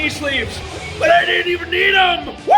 knee sleeves, but I didn't even need them. Woo!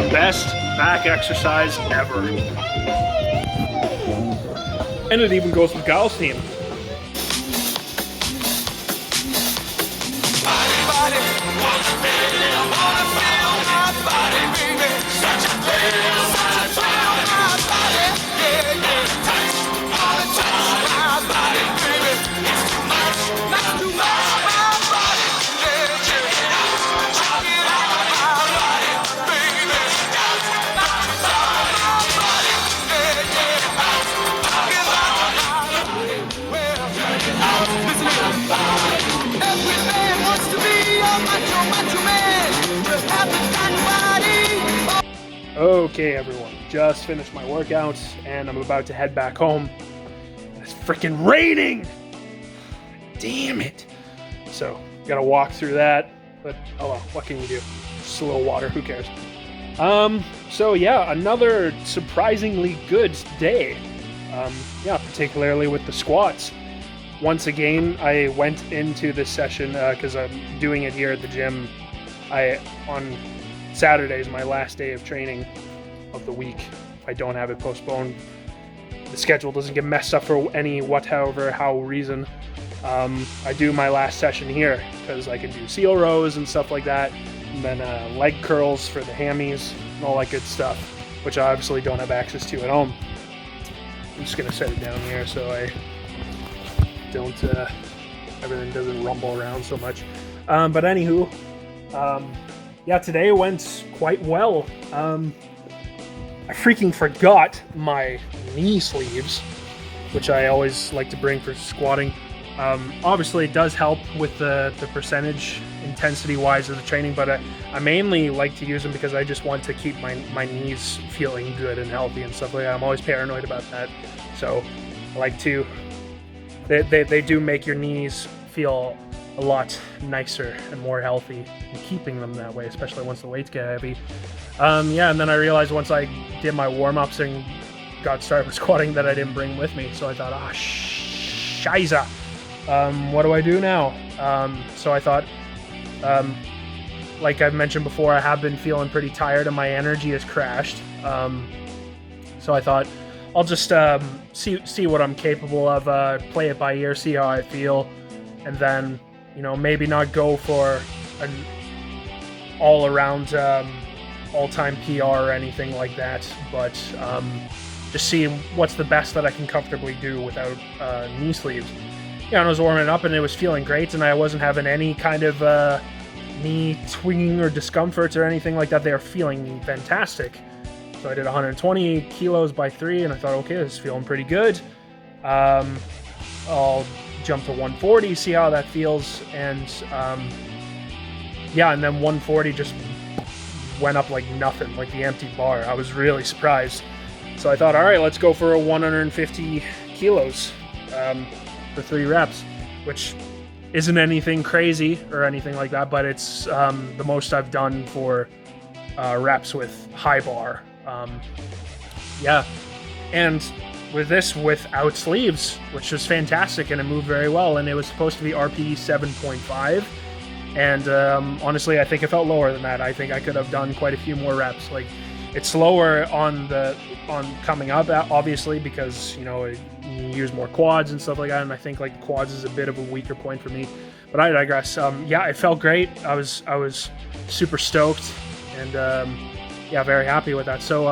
Best back exercise ever. And it even goes with Guile's team. Okay, everyone, just finished my workout and I'm about to head back home. It's freaking raining! Damn it! So, gotta walk through that, but oh well, what can you do? Just a little water, who cares? So yeah, another surprisingly good day. Yeah, particularly with the squats. Once again, I went into this session because I'm doing it here at the gym. On Saturday is my last day of training of the week. If I don't have it postponed, the schedule doesn't get messed up for any how reason. I do my last session here because I can do seal rows and stuff like that, and then leg curls for the hammies and all that good stuff, which I obviously don't have access to at home. I'm just gonna set it down here so I don't everything doesn't rumble around so much. But anywho, yeah, today went quite well. I freaking forgot my knee sleeves, which I always like to bring for squatting. Obviously, it does help with the percentage intensity-wise of the training, but I mainly like to use them because I just want to keep my knees feeling good and healthy and stuff like that. I'm always paranoid about that, so I like to. They do make your knees feel a lot nicer and more healthy, and keeping them that way, especially once the weights get heavy. Yeah, and then I realized once I did my warm-ups and got started with squatting that I didn't bring with me, so I thought, shiza. What do I do now? So I thought, like I've mentioned before, I have been feeling pretty tired and my energy has crashed. So I thought, I'll just see what I'm capable of, play it by ear, see how I feel, and then, you know, maybe not go for an all-around all-time PR or anything like that, but just see what's the best that I can comfortably do without knee sleeves. Yeah, and I was warming up and it was feeling great, and I wasn't having any kind of knee twinging or discomforts or anything like that. They are feeling fantastic. So I did 120 kilos by 3, and I thought, okay, this is feeling pretty good. I'll jump to 140, see how that feels, and and then 140 just went up like nothing, like the empty bar. I was really surprised. So I thought, all right, let's go for a 150 kilos for 3 reps, which isn't anything crazy or anything like that, but it's the most I've done for reps with high bar. And with this without sleeves, which was fantastic, and it moved very well, and it was supposed to be RPE 7.5, and honestly, I think it felt lower than that. I think I could have done quite a few more reps. Like, it's slower on coming up, obviously, because you use more quads and stuff like that, and I think like quads is a bit of a weaker point for me. But I digress. It felt great. I was super stoked, and very happy with that. So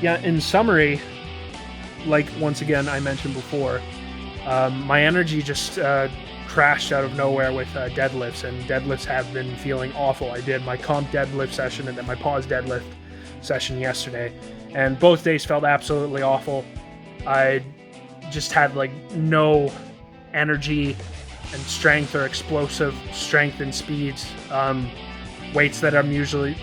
in summary, like once again I mentioned before, my energy just crashed out of nowhere with deadlifts, and deadlifts have been feeling awful. I did my comp deadlift session and then my pause deadlift session yesterday, and both days felt absolutely awful. I just had like no energy and strength or explosive strength and speed. Weights that are usually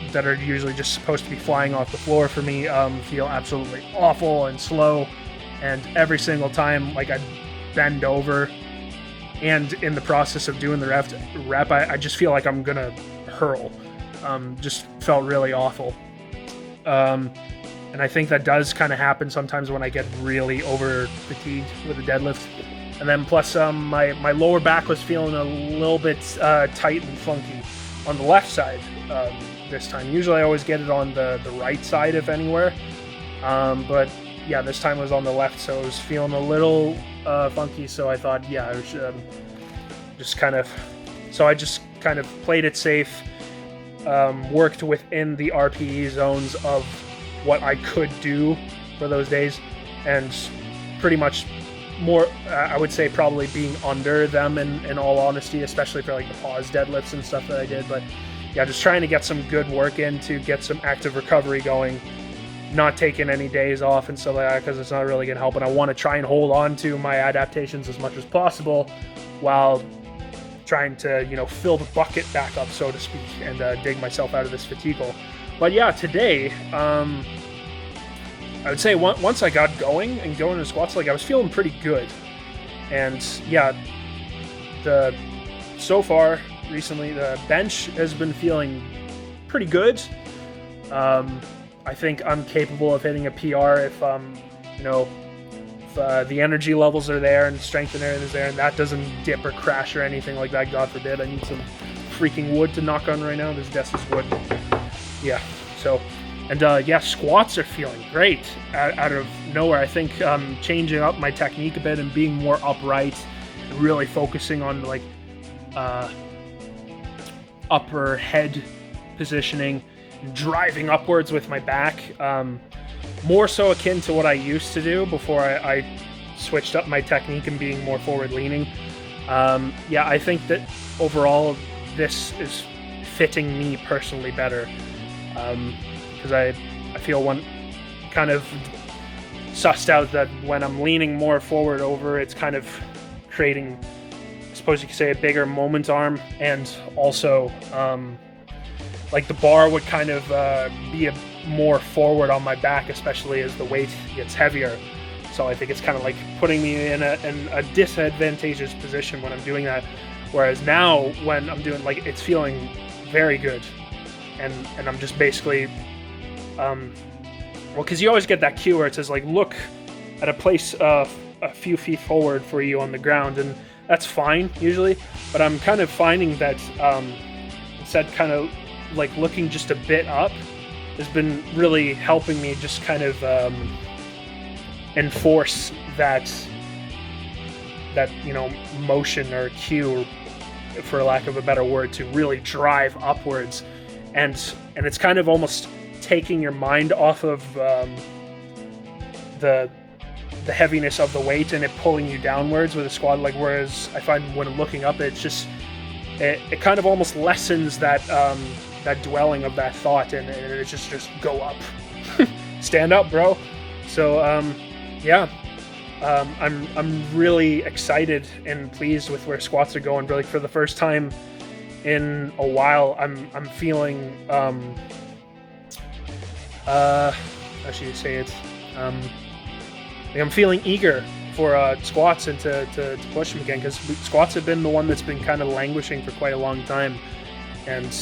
just supposed to be flying off the floor for me feel absolutely awful and slow, and every single time like I bend over and in the process of doing the rep I just feel like I'm gonna hurl. Just felt really awful. And I think that does kind of happen sometimes when I get really over fatigued with the deadlift. And then plus my lower back was feeling a little bit tight and funky on the left side this time. Usually I always get it on the right side, if anywhere. But yeah, this time it was on the left, so it was feeling a little funky. So I thought, I was I just kind of played it safe, worked within the RPE zones of what I could do for those days, and pretty much more, I would say probably being under them in all honesty, especially for like the pause deadlifts and stuff that I did. But yeah, just trying to get some good work in to get some active recovery going, not taking any days off and stuff like that, because it's not really going to help. And I want to try and hold on to my adaptations as much as possible while trying to, fill the bucket back up, so to speak, and dig myself out of this fatigue hole. But yeah, today, I would say once I got going and going to squats, like I was feeling pretty good. And yeah, so far recently, the bench has been feeling pretty good. I think I'm capable of hitting a PR if the energy levels are there and strength and everything is there, and that doesn't dip or crash or anything like that. God forbid. I need some freaking wood to knock on right now. This desk is wood. Yeah. So. And squats are feeling great out of nowhere. I think changing up my technique a bit and being more upright and really focusing on like upper head positioning, driving upwards with my back, more so akin to what I used to do before I switched up my technique and being more forward leaning. I think that overall this is fitting me personally better. Because I feel one kind of sussed out that when I'm leaning more forward over, it's kind of creating, I suppose you could say, a bigger moment arm, and also like the bar would kind of be more forward on my back, especially as the weight gets heavier. So I think it's kind of like putting me in a disadvantageous position when I'm doing that. Whereas now when I'm doing, like, it's feeling very good, and I'm just basically because you always get that cue where it says like look at a place a few feet forward for you on the ground, and that's fine usually, but I'm kind of finding that instead kind of like looking just a bit up has been really helping me just kind of enforce that motion or cue, for lack of a better word, to really drive upwards, and it's kind of almost taking your mind off of the heaviness of the weight and it pulling you downwards with a squat. Like, whereas I find when I'm looking up, it's just it kind of almost lessens that that dwelling of that thought, and it's just go up, stand up, bro. So yeah, I'm really excited and pleased with where squats are going. Really, for the first time in a while, I'm feeling how should you say it? I'm feeling eager for squats and to push them again, because squats have been the one that's been kind of languishing for quite a long time, and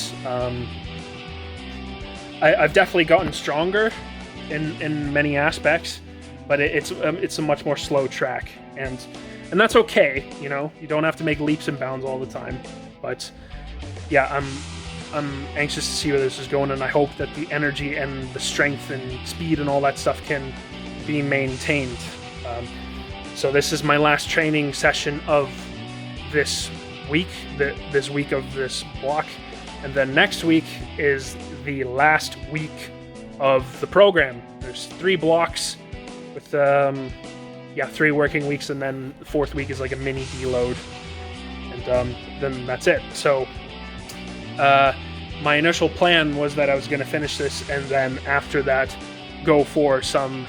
I've definitely gotten stronger in many aspects, but it's a much more slow track, and that's okay. You know, you don't have to make leaps and bounds all the time, but yeah, I'm anxious to see where this is going, and I hope that the energy and the strength and speed and all that stuff can be maintained. So this is my last training session of this week, this week of this block, and then next week is the last week of the program. There's 3 blocks with 3 working weeks, and then the 4th week is like a mini deload, and then that's it. So my initial plan was that I was going to finish this, and then after that go for some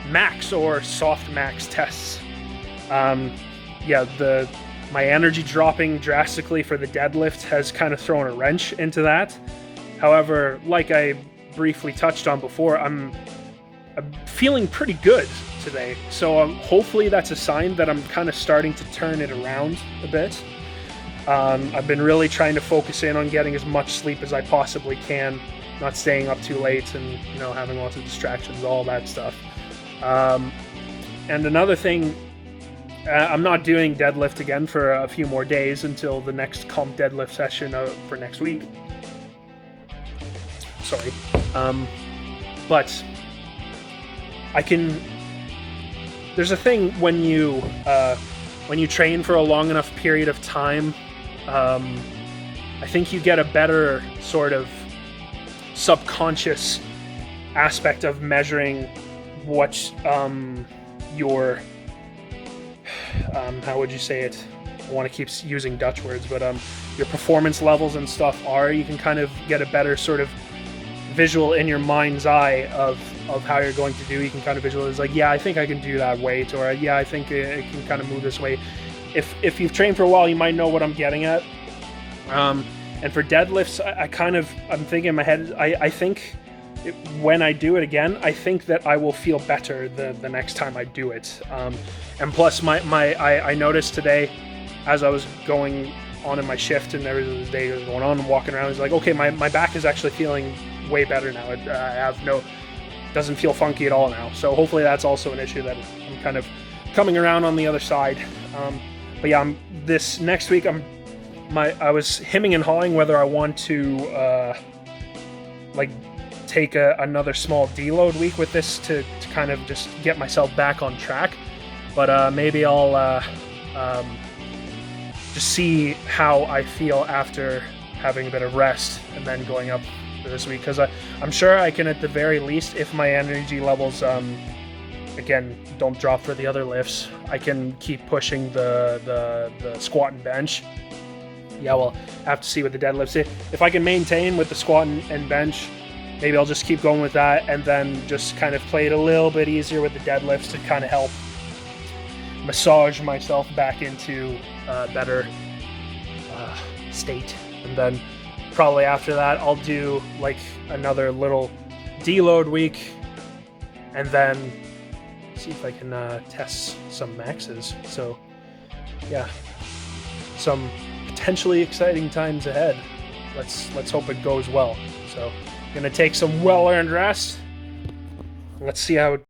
max or soft max tests. My energy dropping drastically for the deadlift has kind of thrown a wrench into that. However, like I briefly touched on before, I'm feeling pretty good today. So hopefully that's a sign that I'm kind of starting to turn it around a bit. I've been really trying to focus in on getting as much sleep as I possibly can, not staying up too late, and having lots of distractions, all that stuff. And another thing, I'm not doing deadlift again for a few more days until the next comp deadlift session for next week. Sorry. But I can... There's a thing when you train for a long enough period of time, I think you get a better sort of subconscious aspect of measuring what your how would you say it? I want to keep using Dutch words, but your performance levels and stuff are. You can kind of get a better sort of visual in your mind's eye of how you're going to do. You can kind of visualize, like, yeah, I think I can do that weight, or yeah, I think it can kind of move this way. If you've trained for a while, you might know what I'm getting at. And for deadlifts, I'm thinking in my head, I think when I do it again, I think that I will feel better the next time I do it. And plus, I noticed today, as I was going on in my shift and there was this day was going on and walking around, I was like, okay, my back is actually feeling way better now. Doesn't feel funky at all now. So hopefully that's also an issue that I'm kind of coming around on the other side. But yeah, this next week I was hemming and hawing whether I want to take another small deload week with this to kind of just get myself back on track. But maybe I'll just see how I feel after having a bit of rest and then going up for this week, because I'm sure I can, at the very least, if my energy levels again don't drop for the other lifts, I can keep pushing the squat and bench. Yeah, we'll have to see what the deadlifts is. If I can maintain with the squat and bench, maybe I'll just keep going with that, and then just kind of play it a little bit easier with the deadlifts to kind of help massage myself back into a better state. And then probably after that, I'll do like another little deload week, and then see if I can test some maxes. So yeah, some potentially exciting times ahead. Let's hope it goes well. So gonna take some well-earned rest. Let's see how it